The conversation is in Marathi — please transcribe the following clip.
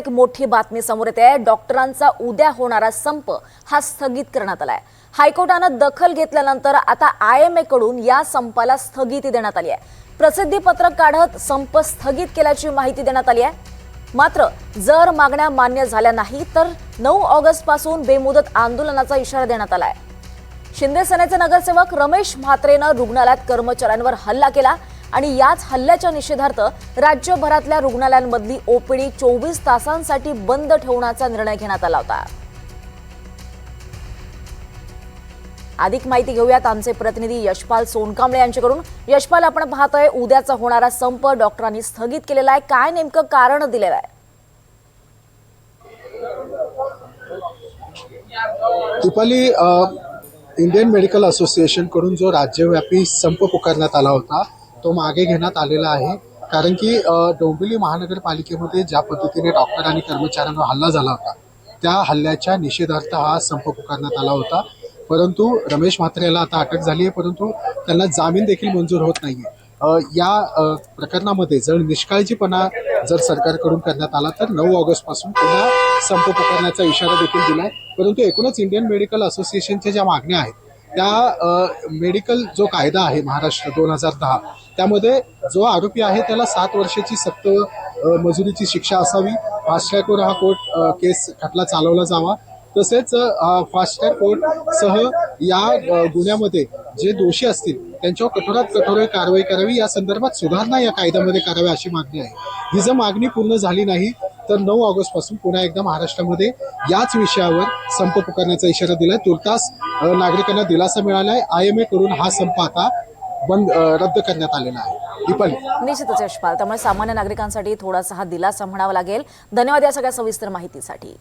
एक मोठी बातमी समोर येते आहे। डॉक्टरांचा उद्या होणारा संप हा स्थगित करण्यात आलाय। हायकोर्टाने दखल घेतल्यानंतर आता आयएमए कडून या संपाला स्थगिती देण्यात आली आहे। प्रसिद्धी पत्रक काढत संप स्थगित केल्याची माहिती देण्यात आली आहे। मात्र जर मागण्या मान्य झाल्या नाही तर 9 ऑगस्ट पासून बेमुदत आंदोलनाचा इशारा देण्यात आलाय। शिंदे सेनेचे नगरसेवक रमेश म्हात्रेनं रुग्णालयात कर्मचाऱ्यांवर हल्ला केला आणि याच हल्ल्याच्या निषेधार्थ राज्यभरातल्या रुग्णालयांमधली ओपीडी 24 तासांसाठी बंद ठेवण्याचा निर्णय घेण्यात आला होता। अधिक माहिती घेऊयात आमचे प्रतिनिधी यशपाल सोनकांबळे यांच्याकडून। यशपाल, आपण पाहतोय उद्याचा होणारा संप डॉक्टरांनी स्थगित केलेला आहे, काय नेमकं कारण दिलेलं आहे? दीपाली, इंडियन मेडिकल असोसिएशन कडून जो राज्यव्यापी संप पुकारण्यात आला होता तो मागे घेण्यात आलेला आहे। कारण की डोंबिवली महानगरपालिकेमध्ये ज्या पद्धतीने डॉक्टर आणि कर्मचाऱ्यांवर हल्ला झाला होता त्या हल्ल्याच्या निषेधार्थ हा संप पुकारण्यात आला होता। परंतु रमेश म्हात्रे याला आता अटक झाली आहे, परंतु त्यांना जामीन देखील मंजूर होत नाहीये। या प्रकरणामध्ये जर निष्काळजीपणा जर सरकारकडून करण्यात आला तर 9 ऑगस्ट पासून पुन्हा संप पुकारण्याचा इशारा देखील दिलाय। परंतु एकूणच इंडियन मेडिकल असोसिएशनच्या ज्या मागण्या आहेत त्या मेडिकल जो कायदा आहे महाराष्ट्र 2010 त्यामध्ये जो आरोपी आहे त्याला 7 वर्षाची सक्त मजुरीची शिक्षा असावी। फास्ट ट्रॅकवर हा कोर्ट केस खटला चालवला जावा। तसेच फास्ट ट्रॅक कोर्ट सह या गुन्ह्यामध्ये जे दोषी असतील त्यांच्यावर कठोरात कठोर कारवाई करावी, या संदर्भात सुधारणा या कायद्यामध्ये करावी अशी मागणी आहे। ही जर मागणी पूर्ण झाली नाही तर 9 ऑगस्ट पासून पुन्हा एकदा महाराष्ट्रामध्ये याच विषयावर संप पुकारण्याचा इशारा दिलाय। तुर्तास नागरिकांना दिलासा मिळालाय। आयएमए करून हा संप आता रद्द करण्यात आलेला आहे। निश्चितच यशपाल, त्यामुळे सामान्य नागरिकांसाठी थोडासा हा दिलासा म्हणावा लागेल। धन्यवाद या सगळ्या सविस्तर माहितीसाठी।